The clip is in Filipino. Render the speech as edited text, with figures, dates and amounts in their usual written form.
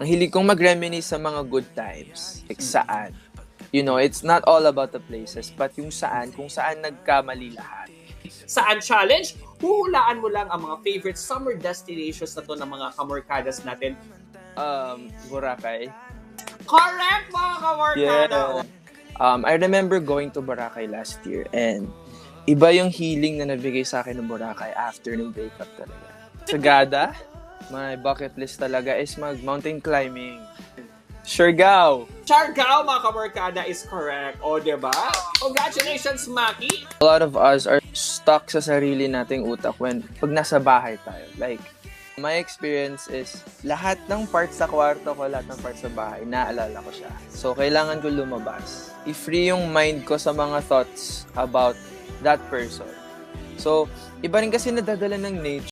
Ang hilig kong mag-reminisce sa mga good times. Like saan. You know, it's not all about the places, but yung saan, kung saan nagkamali lahat. Saan challenge? Huhulaan mo lang ang mga favorite summer destinations na to ng mga kamorkadas natin. Boracay. Correct, mga kamorkada! Yeah. I remember going to Boracay last year and iba yung healing na nabigay sa akin ng Boracay after ng breakup talaga. Sagada, my bucket list talaga is mag-mountain climbing. Siargao. Siargao, mga kamorkada, is correct. O, diba? Congratulations, Maki! A lot of us are stuck sa sarili nating utak pag nasa bahay tayo. Like, my experience is lahat ng parts sa kwarto ko, lahat ng parts sa bahay, naalala ko siya. So, kailangan ko lumabas. I-free yung mind ko sa mga thoughts about that person. So, iba rin kasi nadadala ng nature.